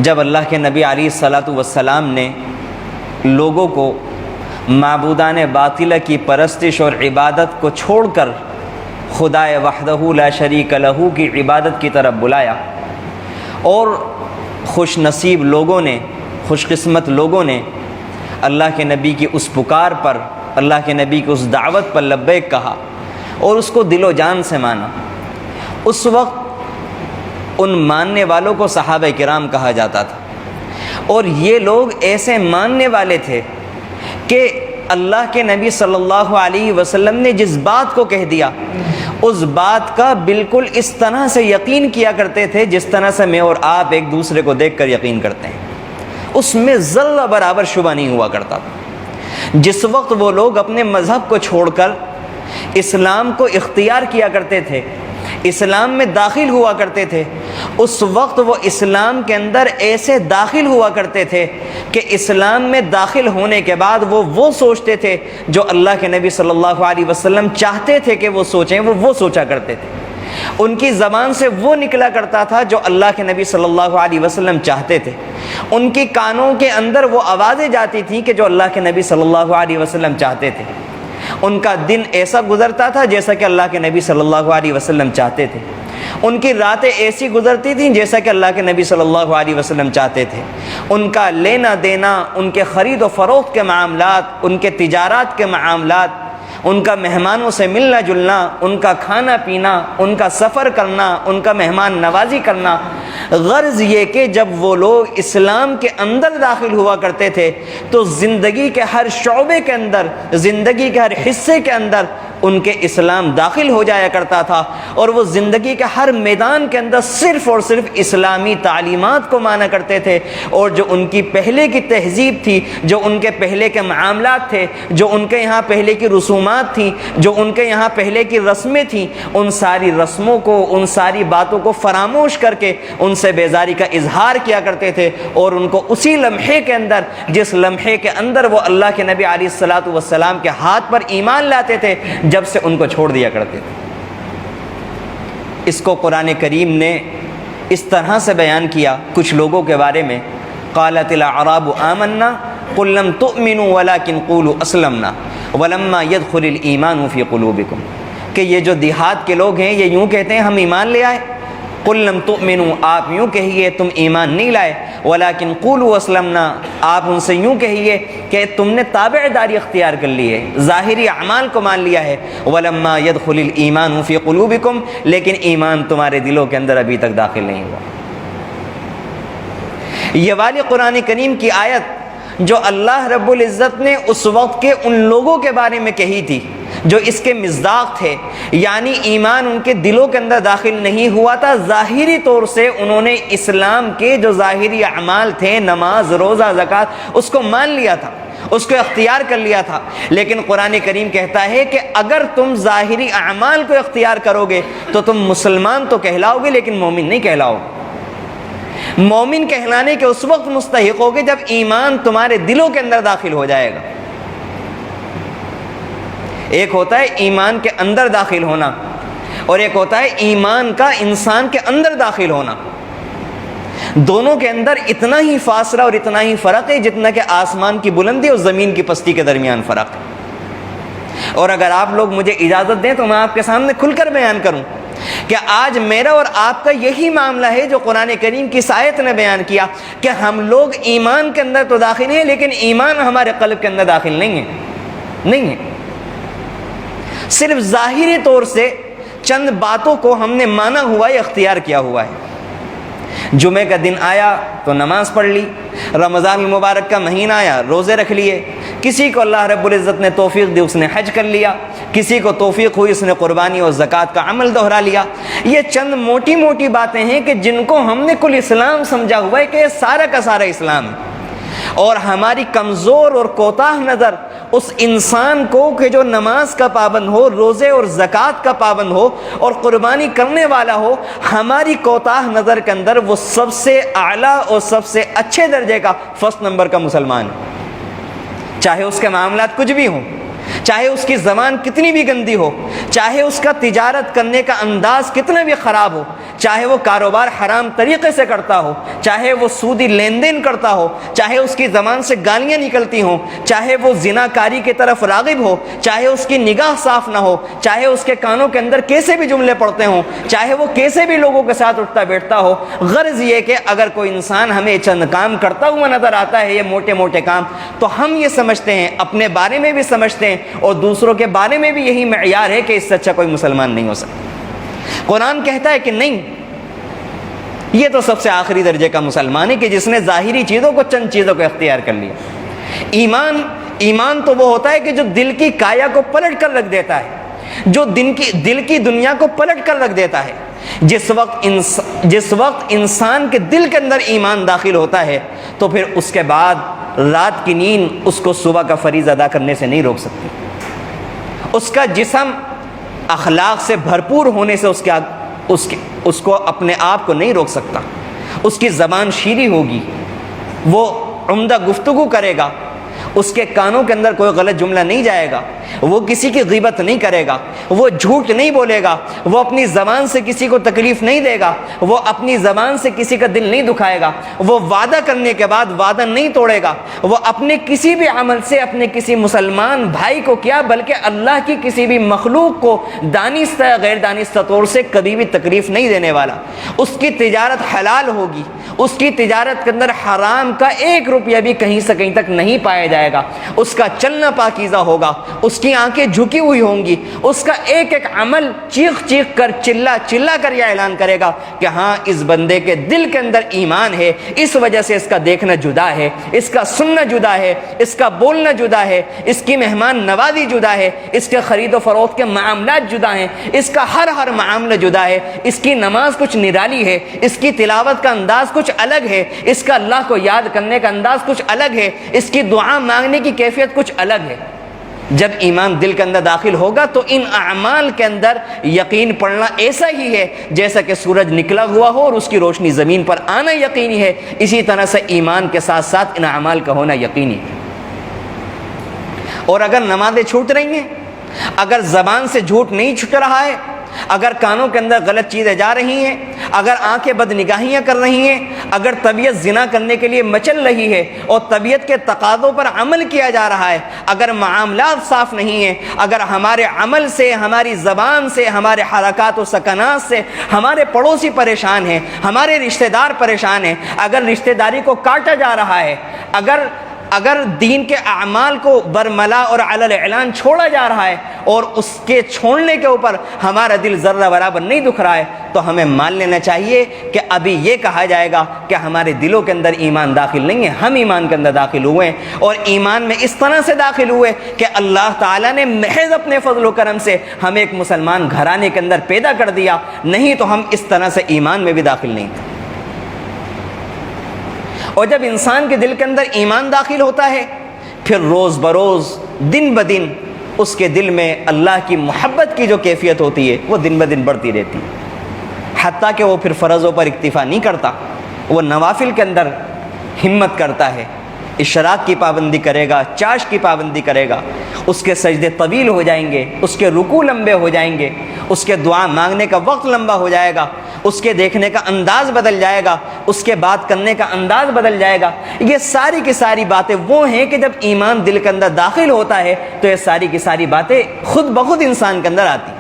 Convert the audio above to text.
جب اللہ کے نبی علیہ الصلاۃ والسلام نے لوگوں کو معبودان باطلہ کی پرستش اور عبادت کو چھوڑ کر خدائے وحدہ لا شریک لہ کی عبادت کی طرف بلایا، اور خوش نصیب لوگوں نے، خوش قسمت لوگوں نے اللہ کے نبی کی اس پکار پر، اللہ کے نبی کی اس دعوت پر لبیک کہا اور اس کو دل و جان سے مانا، اس وقت ان ماننے والوں کو صحابہ کرام کہا جاتا تھا۔ اور یہ لوگ ایسے ماننے والے تھے کہ اللہ کے نبی صلی اللہ علیہ وسلم نے جس بات کو کہہ دیا اس بات کا بالکل اس طرح سے یقین کیا کرتے تھے جس طرح سے میں اور آپ ایک دوسرے کو دیکھ کر یقین کرتے ہیں، اس میں ذرہ برابر شبہ نہیں ہوا کرتا تھا۔ جس وقت وہ لوگ اپنے مذہب کو چھوڑ کر اسلام کو اختیار کیا کرتے تھے، اسلام میں داخل ہوا کرتے تھے، اس وقت وہ اسلام کے اندر ایسے داخل ہوا کرتے تھے کہ اسلام میں داخل ہونے کے بعد وہ سوچتے تھے جو اللہ کے نبی صلی اللہ علیہ وسلم چاہتے تھے کہ وہ سوچیں، وہ سوچا کرتے تھے۔ ان کی زبان سے وہ نکلا کرتا تھا جو اللہ کے نبی صلی اللہ علیہ وسلم چاہتے تھے، ان کی کانوں کے اندر وہ آوازیں جاتی تھیں کہ جو اللہ کے نبی صلی اللہ علیہ وسلم چاہتے تھے۔ ان کا دن ایسا گزرتا تھا جیسا کہ اللہ کے نبی صلی اللہ علیہ وسلم چاہتے تھے، ان کی راتیں ایسی گزرتی تھیں جیسا کہ اللہ کے نبی صلی اللہ علیہ وسلم چاہتے تھے۔ ان کا لینا دینا، ان کے خرید و فروخت کے معاملات، ان کے تجارات کے معاملات، ان کا مہمانوں سے ملنا جلنا، ان کا کھانا پینا، ان کا سفر کرنا، ان کا مہمان نوازی کرنا، غرض یہ کہ جب وہ لوگ اسلام کے اندر داخل ہوا کرتے تھے تو زندگی کے ہر شعبے کے اندر، زندگی کے ہر حصے کے اندر ان کے اسلام داخل ہو جایا کرتا تھا، اور وہ زندگی کے ہر میدان کے اندر صرف اور صرف اسلامی تعلیمات کو مانا کرتے تھے، اور جو ان کی پہلے کی تہذیب تھی، جو ان کے پہلے کے معاملات تھے، جو ان کے یہاں پہلے کی رسومات تھیں، جو ان کے یہاں پہلے کی رسمیں تھیں، ان ساری رسموں کو، ان ساری باتوں کو فراموش کر کے ان سے بیزاری کا اظہار کیا کرتے تھے، اور ان کو اسی لمحے کے اندر، جس لمحے کے اندر وہ اللہ کے نبی علیہ الصلاۃ والسلام کے ہاتھ پر ایمان لاتے تھے، جب سے ان کو چھوڑ دیا کرتے تھے۔ اس کو قرآن کریم نے اس طرح سے بیان کیا کچھ لوگوں کے بارے میں، قالت الاعراب آمنا قل لم تؤمنوا ولكن قولوا اسلمنا ولما يدخل الايمان في قلوبكم، کہ یہ جو دیہات کے لوگ ہیں یہ یوں کہتے ہیں ہم ایمان لے آئے، قل لم تؤمنوا آپ یوں کہیے تم ایمان نہیں لائے، ولیکن قولوا اسلمنا آپ ان سے یوں کہیے کہ تم نے تابع داری اختیار کر لی ہے، ظاہری اعمال کو مان لیا ہے، ولما يدخل الايمان في قلوبكم لیکن ایمان تمہارے دلوں کے اندر ابھی تک داخل نہیں ہوا۔ یہ والی قرآن کریم کی آیت جو اللہ رب العزت نے اس وقت کے ان لوگوں کے بارے میں کہی تھی جو اس کے مصداق تھے، یعنی ایمان ان کے دلوں کے اندر داخل نہیں ہوا تھا، ظاہری طور سے انہوں نے اسلام کے جو ظاہری اعمال تھے، نماز، روزہ، زکوٰۃ، اس کو مان لیا تھا، اس کو اختیار کر لیا تھا، لیکن قرآن کریم کہتا ہے کہ اگر تم ظاہری اعمال کو اختیار کرو گے تو تم مسلمان تو کہلاؤ گے لیکن مومن نہیں کہلاؤ گے۔ مومن کہلانے کے اس وقت مستحق ہوگے جب ایمان تمہارے دلوں کے اندر داخل ہو جائے گا۔ ایک ہوتا ہے ایمان کے اندر داخل ہونا، اور ایک ہوتا ہے ایمان کا انسان کے اندر داخل ہونا۔ دونوں کے اندر اتنا ہی فاصلہ اور اتنا ہی فرق ہے جتنا کہ آسمان کی بلندی اور زمین کی پستی کے درمیان فرق ہے۔ اور اگر آپ لوگ مجھے اجازت دیں تو میں آپ کے سامنے کھل کر بیان کروں کہ آج میرا اور آپ کا یہی معاملہ ہے جو قرآن کریم کی آیت نے بیان کیا کہ ہم لوگ ایمان کے اندر تو داخل ہیں لیکن ایمان ہمارے قلب کے اندر داخل نہیں ہے۔ صرف ظاہری طور سے چند باتوں کو ہم نے مانا ہوا ہے، اختیار کیا ہوا ہے۔ جمعے کا دن آیا تو نماز پڑھ لی، رمضان المبارک کا مہینہ آیا روزے رکھ لیے، کسی کو اللہ رب العزت نے توفیق دی اس نے حج کر لیا، کسی کو توفیق ہوئی اس نے قربانی اور زکوٰۃ کا عمل دوہرا لیا۔ یہ چند موٹی موٹی باتیں ہیں کہ جن کو ہم نے کل اسلام سمجھا ہوا ہے کہ یہ سارا کا سارا اسلام ہے، اور ہماری کمزور اور کوتاہ نظر اس انسان کو کہ جو نماز کا پابند ہو، روزے اور زکوٰۃ کا پابند ہو اور قربانی کرنے والا ہو، ہماری کوتاہ نظر کے اندر وہ سب سے اعلیٰ اور سب سے اچھے درجے کا فرسٹ نمبر کا مسلمان ہے، چاہے اس کے معاملات کچھ بھی ہوں، چاہے اس کی زبان کتنی بھی گندی ہو، چاہے اس کا تجارت کرنے کا انداز کتنا بھی خراب ہو، چاہے وہ کاروبار حرام طریقے سے کرتا ہو، چاہے وہ سودی لین دین کرتا ہو، چاہے اس کی زبان سے گالیاں نکلتی ہوں، چاہے وہ زناکاری کی طرف راغب ہو، چاہے اس کی نگاہ صاف نہ ہو، چاہے اس کے کانوں کے اندر کیسے بھی جملے پڑتے ہوں، چاہے وہ کیسے بھی لوگوں کے ساتھ اٹھتا بیٹھتا ہو، غرض یہ کہ اگر کوئی انسان ہمیں چند کام کرتا ہوا نظر آتا ہے، یہ موٹے موٹے کام، تو ہم یہ سمجھتے ہیں، اپنے بارے میں بھی سمجھتے ہیں اور دوسروں کے بارے میں بھی یہی معیار ہے کہ اس سے اچھا کوئی مسلمان نہیں ہو سکتا۔ قرآن کہتا ہے کہ نہیں، یہ تو سب سے آخری درجے کا مسلمان ہے کہ جس نے ظاہری چیزوں کو، چند چیزوں کو اختیار کر لیا۔ ایمان تو وہ ہوتا ہے کہ جو دل کی کایا کو پلٹ کر رکھ دیتا ہے، جو دل کی دنیا کو پلٹ کر رکھ دیتا ہے۔ جس وقت انسان کے دل کے اندر ایمان داخل ہوتا ہے تو پھر اس کے بعد رات کی نیند اس کو صبح کا فریضہ ادا کرنے سے نہیں روک سکتی، اس کا جسم اخلاق سے بھرپور ہونے سے اس کو اپنے آپ کو نہیں روک سکتا، اس کی زبان شیریں ہوگی، وہ عمدہ گفتگو کرے گا، اس کے کانوں کے اندر کوئی غلط جملہ نہیں جائے گا، وہ کسی کی غیبت نہیں کرے گا، وہ جھوٹ نہیں بولے گا، وہ اپنی زبان سے کسی کو تکلیف نہیں دے گا، وہ اپنی زبان سے کسی کا دل نہیں دکھائے گا، وہ وعدہ کرنے کے بعد وعدہ نہیں توڑے گا، وہ اپنے کسی بھی عمل سے اپنے کسی مسلمان بھائی کو کیا بلکہ اللہ کی کسی بھی مخلوق کو دانستہ یا غیر دانستہ طور سے کبھی بھی تکلیف نہیں دینے والا۔ اس کی تجارت حلال ہوگی، اس کی تجارت کے اندر حرام کا 1 روپیہ بھی کہیں سے کہیں تک نہیں پایا جائے گا، اس کا چلنا پاکیزہ ہوگا، اس کی آنکھیں جھکی ہوئی ہوں گی، اس کا ایک ایک عمل چیخ چیخ کر چلا کر یہ اعلان کرے گا کہ ہاں اس بندے کے دل کے اندر ایمان ہے، اس وجہ سے اس کا دیکھنا جدا ہے، اس کا سننا جدا ہے، اس کا بولنا جدا ہے، اس کی مہمان نوازی جدا ہے، اس کے خرید و فروخت کے معاملات جدا ہیں، اس کا ہر معاملہ جدا ہے، اس کی نماز کچھ نرالی ہے، اس کی تلاوت کا انداز کچھ الگ ہے، اس کا اللہ کو یاد کرنے کا انداز کچھ الگ ہے، اس کی دعا مانگنے کی کیفیت کچھ الگ ہے۔ جب ایمان دل کے اندر داخل ہوگا تو ان اعمال کے اندر یقین پڑنا ایسا ہی ہے جیسا کہ سورج نکلا ہوا ہو اور اس کی روشنی زمین پر آنا یقینی ہے، اسی طرح سے ایمان کے ساتھ ساتھ ان اعمال کا ہونا یقینی ہے۔ اور اگر نمازیں چھوٹ رہی ہیں، اگر زبان سے جھوٹ نہیں چھٹ رہا ہے، اگر کانوں کے اندر غلط چیزیں جا رہی ہیں، اگر آنکھیں بد نگاہیاں کر رہی ہیں، اگر طبیعت زنا کرنے کے لیے مچل رہی ہے اور طبیعت کے تقاضوں پر عمل کیا جا رہا ہے، اگر معاملات صاف نہیں ہیں، اگر ہمارے عمل سے، ہماری زبان سے، ہمارے حرکات و سکنات سے ہمارے پڑوسی پریشان ہیں، ہمارے رشتہ دار پریشان ہیں، اگر رشتہ داری کو کاٹا جا رہا ہے، اگر دین کے اعمال کو برملا اور علی الاعلان چھوڑا جا رہا ہے اور اس کے چھوڑنے کے اوپر ہمارا دل ذرہ برابر نہیں دکھ رہا ہے، تو ہمیں مان لینا چاہیے کہ ابھی یہ کہا جائے گا کہ ہمارے دلوں کے اندر ایمان داخل نہیں ہے، ہم ایمان کے اندر داخل ہوئے ہیں، اور ایمان میں اس طرح سے داخل ہوئے کہ اللہ تعالیٰ نے محض اپنے فضل و کرم سے ہمیں ایک مسلمان گھرانے کے اندر پیدا کر دیا، نہیں تو ہم اس طرح سے ایمان میں بھی داخل نہیں تھے۔ اور جب انسان کے دل کے اندر ایمان داخل ہوتا ہے، پھر روز بروز، دن بدن اس کے دل میں اللہ کی محبت کی جو کیفیت ہوتی ہے وہ دن بدن بڑھتی رہتی ہے، حتیٰ کہ وہ پھر فرضوں پر اکتفا نہیں کرتا، وہ نوافل کے اندر ہمت کرتا ہے، اشراق کی پابندی کرے گا، چاش کی پابندی کرے گا، اس کے سجدے طویل ہو جائیں گے، اس کے رکوع لمبے ہو جائیں گے، اس کے دعا مانگنے کا وقت لمبا ہو جائے گا، اس کے دیکھنے کا انداز بدل جائے گا، اس کے بات کرنے کا انداز بدل جائے گا۔ یہ ساری کی ساری باتیں وہ ہیں کہ جب ایمان دل کے اندر داخل ہوتا ہے تو یہ ساری کی ساری باتیں خود بخود انسان کے اندر آتی ہیں۔